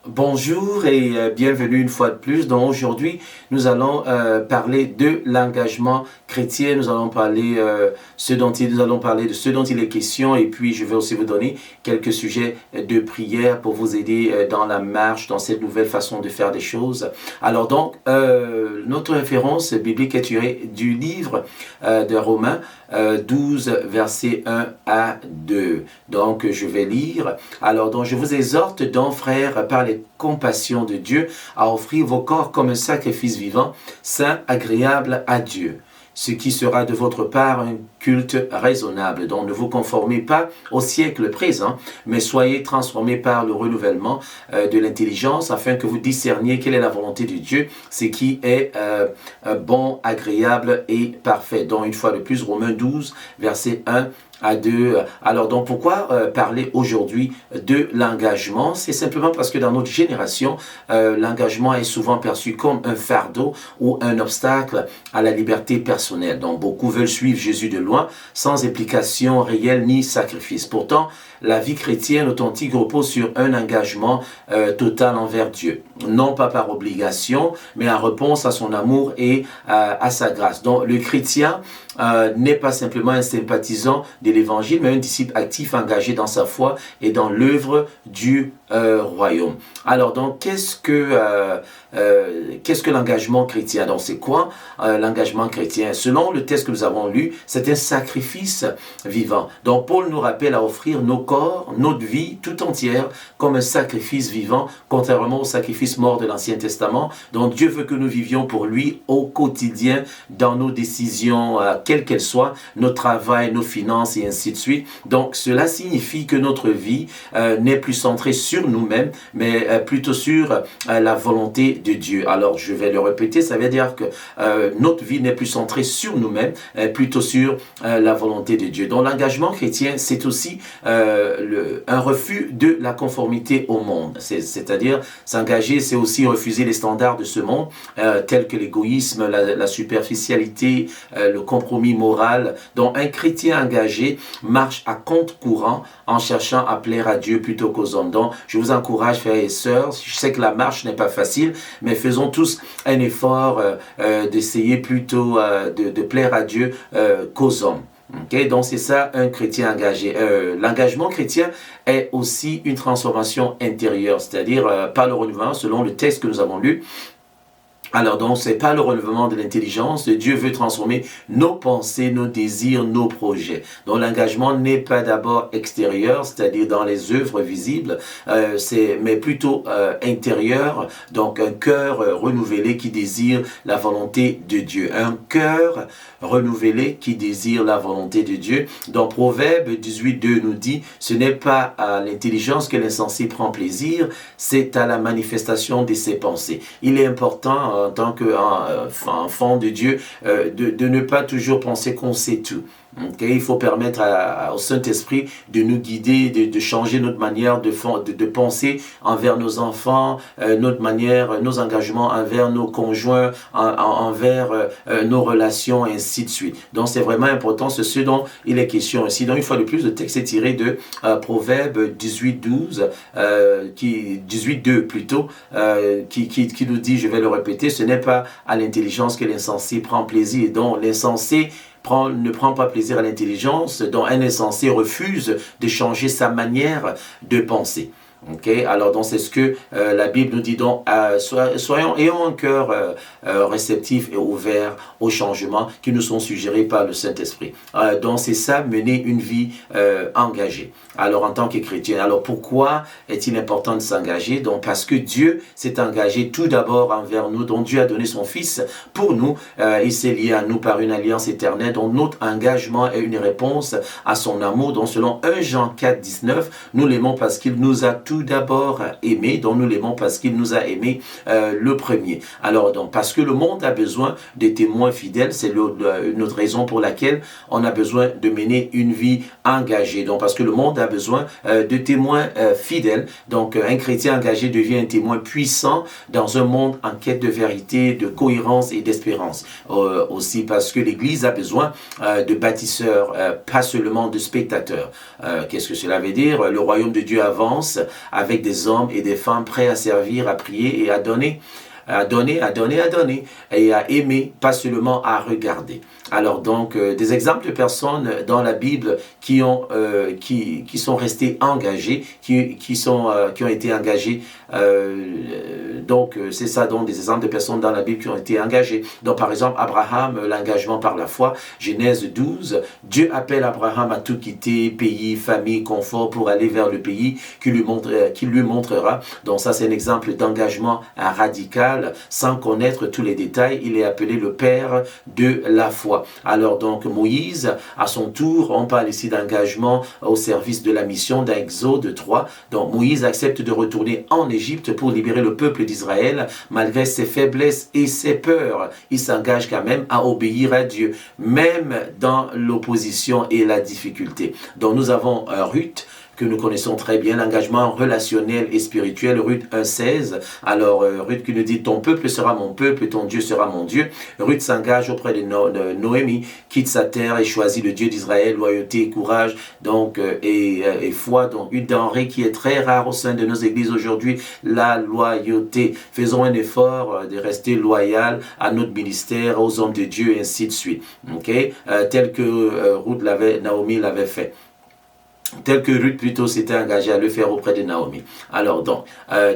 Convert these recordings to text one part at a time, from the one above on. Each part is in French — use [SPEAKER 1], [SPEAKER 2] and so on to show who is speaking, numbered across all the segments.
[SPEAKER 1] Bonjour et bienvenue une fois de plus. Donc aujourd'hui, nous allons parler de l'engagement chrétien. Nous allons parler de ce dont il est question, et puis je vais aussi vous donner quelques sujets de prière pour vous aider dans la marche, dans cette nouvelle façon de faire des choses. Alors donc, notre référence biblique est tirée du livre de Romains 12, versets 1 à 2. Donc je vais lire. Alors donc je vous exhorte donc, frères, par les compassions de Dieu, à offrir vos corps comme un sacrifice vivant, saint, agréable à Dieu, ce qui sera de votre part un culte raisonnable. Donc ne vous conformez pas au siècle présent, mais soyez transformés par le renouvellement de l'intelligence, afin que vous discerniez quelle est la volonté de Dieu, ce qui est bon, agréable et parfait. Donc une fois de plus, Romains 12, verset 1 à 2. Alors donc pourquoi parler aujourd'hui de l'engagement? C'est simplement parce que dans notre génération, l'engagement est souvent perçu comme un fardeau ou un obstacle à la liberté personnelle. Donc beaucoup veulent suivre Jésus de loin, sans implication réelle ni sacrifice. Pourtant, la vie chrétienne authentique repose sur un engagement total envers Dieu. Non pas par obligation, mais en réponse à son amour et à sa grâce. Donc le chrétien n'est pas simplement un sympathisant de l'évangile, mais un disciple actif engagé dans sa foi et dans l'œuvre du royaume. Alors donc qu'est-ce que l'engagement chrétien? Donc c'est quoi l'engagement chrétien? Selon le texte que nous avons lu, c'est un sacrifice vivant. Donc Paul nous rappelle à offrir nos corps, notre vie tout entière comme un sacrifice vivant, contrairement au sacrifice mort de l'Ancien Testament. Donc Dieu veut que nous vivions pour lui au quotidien, dans nos décisions, quelles qu'elles soient, notre travail, nos finances et ainsi de suite. Donc cela signifie que notre vie n'est plus centrée sur nous-mêmes, mais plutôt sur la volonté de Dieu. Alors je vais le répéter, ça veut dire que notre vie n'est plus centrée sur nous-mêmes, plutôt sur la volonté de Dieu. Donc l'engagement chrétien, c'est aussi un refus de la conformité au monde. C'est-à-dire s'engager, c'est aussi refuser les standards de ce monde, tels que l'égoïsme, la superficialité, le compromis moral. Donc un chrétien engagé marche à contre-courant en cherchant à plaire à Dieu plutôt qu'aux hommes. Donc je vous encourage, frères et sœurs, je sais que la marche n'est pas facile, mais faisons tous un effort d'essayer plutôt de plaire à Dieu qu'aux hommes. Okay? Donc c'est ça un chrétien engagé. L'engagement chrétien est aussi une transformation intérieure, c'est-à-dire par le renouvellement, selon le texte que nous avons lu. Alors donc, c'est pas le renouvellement de l'intelligence. Dieu veut transformer nos pensées, nos désirs, nos projets. Donc l'engagement n'est pas d'abord extérieur, c'est-à-dire dans les œuvres visibles, mais plutôt intérieur. Donc un cœur renouvelé qui désire la volonté de Dieu. Un cœur renouvelé qui désire la volonté de Dieu. Donc Proverbe 18.2 nous dit, ce n'est pas à l'intelligence que l'insensé prend plaisir, c'est à la manifestation de ses pensées. Il est important en tant qu'enfant de Dieu, de ne pas toujours penser qu'on sait tout. Okay? Il faut permettre au Saint-Esprit de nous guider, de changer notre manière de penser envers nos enfants, notre manière, nos engagements envers nos conjoints, envers nos relations, et ainsi de suite. Donc c'est vraiment important, c'est ce dont il est question ici. Donc une fois de plus, le texte est tiré de Proverbe 18.12, 18.2 plutôt, qui nous dit, je vais le répéter, ce n'est pas à l'intelligence que l'insensé prend plaisir. Donc l'insensé ne prend pas plaisir à l'intelligence, dont un insensé refuse de changer sa manière de penser. Okay? Alors donc c'est ce que la Bible nous dit. Donc ayons un cœur réceptif et ouvert aux changements qui nous sont suggérés par le Saint-Esprit. Donc c'est ça, mener une vie engagée. Alors en tant que chrétien, alors pourquoi est-il important de s'engager? Donc parce que Dieu s'est engagé tout d'abord envers nous. Donc Dieu a donné son Fils pour nous. Il s'est lié à nous par une alliance éternelle. Donc notre engagement est une réponse à son amour. Donc selon 1 Jean 4.19, nous l'aimons parce qu'il nous a tout d'abord aimé. Donc nous l'aimons parce qu'il nous a aimé le premier. Alors donc parce que le monde a besoin de témoins fidèles, c'est notre raison pour laquelle on a besoin de mener une vie engagée. Donc parce que le monde a besoin de témoins fidèles. Donc un chrétien engagé devient un témoin puissant dans un monde en quête de vérité, de cohérence et d'espérance. Aussi parce que l'Église a besoin de bâtisseurs, pas seulement de spectateurs. Qu'est-ce que cela veut dire? Le royaume de Dieu avance avec des hommes et des femmes prêts à servir, à prier et à donner. À donner, et à aimer, pas seulement à regarder. Alors donc, des exemples de personnes dans la Bible qui sont restées engagées, qui ont été engagées. Donc, c'est ça, donc, des exemples de personnes dans la Bible qui ont été engagées. Donc, par exemple, Abraham, l'engagement par la foi, Genèse 12, Dieu appelle Abraham à tout quitter, pays, famille, confort, pour aller vers le pays qu'il lui montrera. Donc, ça, c'est un exemple d'engagement radical, sans connaître tous les détails. Il est appelé le père de la foi. Alors donc Moïse, à son tour, on parle ici d'engagement au service de la mission d'Exode 3. Donc Moïse accepte de retourner en Égypte pour libérer le peuple d'Israël malgré ses faiblesses et ses peurs. Il s'engage quand même à obéir à Dieu, même dans l'opposition et la difficulté. Donc nous avons Ruth, que nous connaissons très bien, l'engagement relationnel et spirituel, Ruth 1,16. Alors, Ruth qui nous dit, ton peuple sera mon peuple, ton Dieu sera mon Dieu. Ruth s'engage auprès de Noémie, quitte sa terre et choisit le Dieu d'Israël, loyauté, courage, donc, et foi, donc une denrée qui est très rare au sein de nos églises aujourd'hui, la loyauté. Faisons un effort de rester loyal à notre ministère, aux hommes de Dieu, et ainsi de suite. Okay? Tel que Naomi l'avait fait. Tel que Ruth plutôt s'était engagé à le faire auprès de Naomi. Alors donc,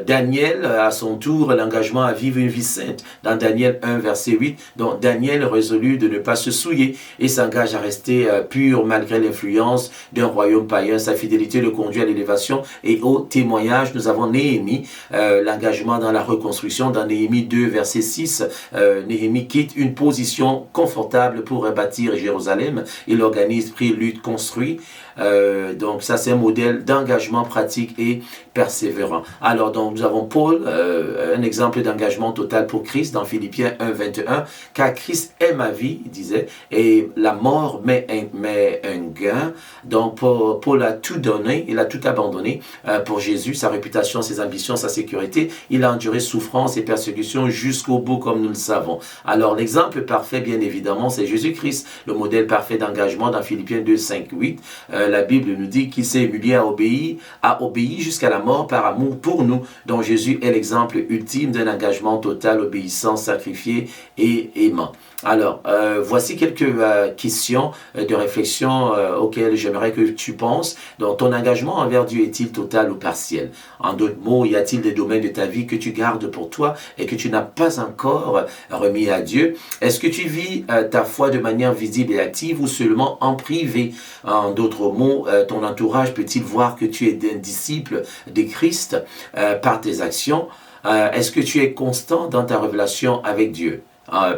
[SPEAKER 1] Daniel, à son tour, l'engagement à vivre une vie sainte. Dans Daniel 1, verset 8, donc Daniel résolut de ne pas se souiller et s'engage à rester pur malgré l'influence d'un royaume païen. Sa fidélité le conduit à l'élévation et au témoignage. Nous avons Néhémie, l'engagement dans la reconstruction. Dans Néhémie 2, verset 6, Néhémie quitte une position confortable pour rebâtir Jérusalem. Il organise, prie, lutte, construit. Donc ça c'est un modèle d'engagement pratique et persévérant. Alors donc nous avons Paul, un exemple d'engagement total pour Christ dans Philippiens 1, 21, car Christ est ma vie, il disait, et la mort m'est un gain. Donc Paul a tout donné, il a tout abandonné pour Jésus, sa réputation, ses ambitions, sa sécurité. Il a enduré souffrance et persécution jusqu'au bout comme nous le savons. Alors l'exemple parfait bien évidemment c'est Jésus-Christ, le modèle parfait d'engagement dans Philippiens 2, 5, 8. La Bible nous dit qu'il s'est humilié à obéir jusqu'à la mort par amour pour nous. Donc Jésus est l'exemple ultime d'un engagement total, obéissant, sacrifié et aimant. Alors, voici quelques questions de réflexion auxquelles j'aimerais que tu penses. Donc, ton engagement envers Dieu est-il total ou partiel? En d'autres mots, y a-t-il des domaines de ta vie que tu gardes pour toi et que tu n'as pas encore remis à Dieu? Est-ce que tu vis ta foi de manière visible et active ou seulement en privé? En d'autres mots, ton entourage peut-il voir que tu es un disciple de Christ par tes actions? Est-ce que tu es constant dans ta relation avec Dieu?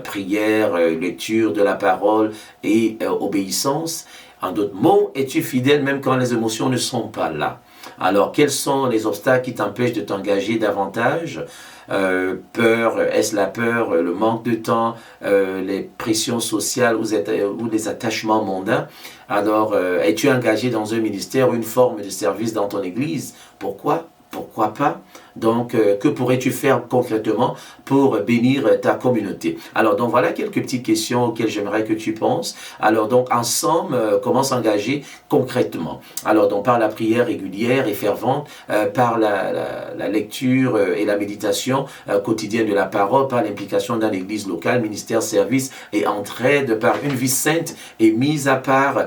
[SPEAKER 1] Prière, lecture de la parole et obéissance. En d'autres mots, es-tu fidèle même quand les émotions ne sont pas là? Alors, quels sont les obstacles qui t'empêchent de t'engager davantage? Peur, est-ce la peur, le manque de temps, les pressions sociales ou les attachements mondains? Alors, es-tu engagé dans un ministère ou une forme de service dans ton église? Pourquoi? Pourquoi pas? Donc, que pourrais-tu faire concrètement pour bénir ta communauté? Alors, donc, voilà quelques petites questions auxquelles j'aimerais que tu penses. Alors, donc, ensemble, comment s'engager concrètement? Alors, donc, par la prière régulière et fervente, par la lecture et la méditation quotidienne de la parole, par l'implication dans l'église locale, ministère, service et entraide, par une vie sainte et mise à part,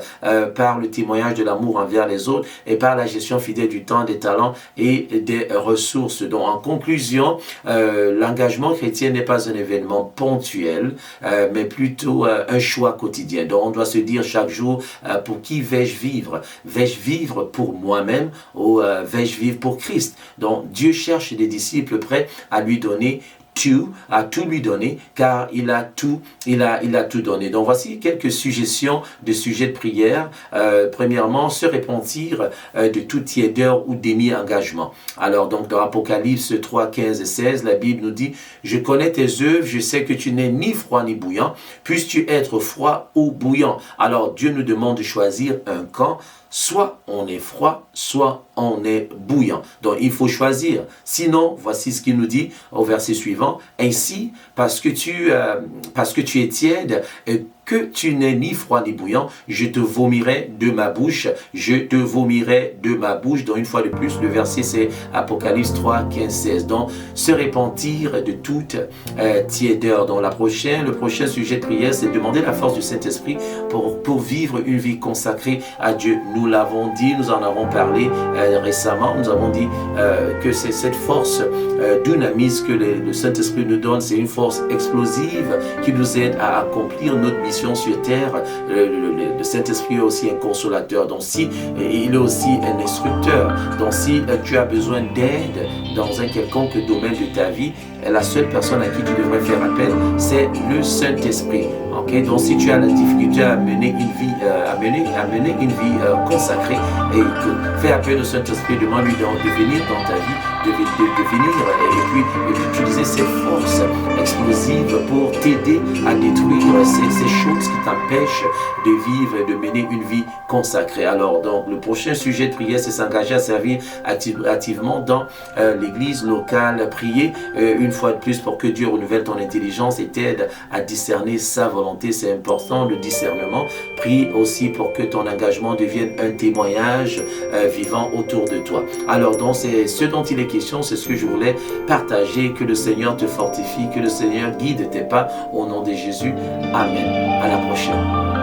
[SPEAKER 1] par le témoignage de l'amour envers les autres et par la gestion fidèle du temps, des talents et des ressources. Donc, en conclusion, l'engagement chrétien n'est pas un événement ponctuel, mais plutôt un choix quotidien. Donc, on doit se dire chaque jour, pour qui vais-je vivre? Vais-je vivre pour moi-même ou vais-je vivre pour Christ? Donc, Dieu cherche des disciples prêts à lui donner à tout lui donner, car il a tout donné. Donc voici quelques suggestions de sujets de prière. Premièrement, se repentir de toute tiédeur ou demi-engagement. Alors donc dans Apocalypse 3, 15 et 16, la Bible nous dit: je connais tes œuvres, je sais que tu n'es ni froid ni bouillant. Puisses-tu être froid ou bouillant? Alors Dieu nous demande de choisir un camp. Soit on est froid, soit on est bouillant. Donc, il faut choisir. Sinon, voici ce qu'il nous dit au verset suivant. Ainsi, parce que tu es tiède, que tu n'es ni froid ni bouillant, je te vomirai de ma bouche, je te vomirai de ma bouche. Donc une fois de plus, le verset c'est Apocalypse 3, 15, 16. Donc se repentir de toute tiédeur. Donc le prochain sujet de prière, c'est demander la force du Saint-Esprit pour vivre une vie consacrée à Dieu. Nous l'avons dit, nous en avons parlé récemment, nous avons dit que c'est cette force dynamise que le Saint-Esprit nous donne, c'est une force explosive qui nous aide à accomplir notre mission sur terre. Le Saint-Esprit est aussi un consolateur, donc si il est aussi un instructeur. Donc si tu as besoin d'aide dans un quelconque domaine de ta vie, la seule personne à qui tu devrais faire appel, c'est le Saint-Esprit. Okay? Donc si tu as la difficulté à mener une vie consacrée, et fais appel au Saint-Esprit, demande-lui de venir dans ta vie, de venir et puis utiliser ses forces explosives pour t'aider à détruire ces choses qui t'empêchent de vivre et de mener une vie consacrée. Alors donc le prochain sujet de prière, c'est s'engager à servir activement dans l'église locale, prier une fois de plus pour que Dieu renouvelle ton intelligence et t'aide à discerner sa volonté. C'est important, le discernement. Prie aussi pour que ton engagement devienne un témoignage vivant autour de toi. Alors donc c'est ce dont il est question, c'est ce que je voulais partager. Que le Seigneur te fortifie, que le Seigneur guide tes pas au nom de Jésus. Amen. À la prochaine.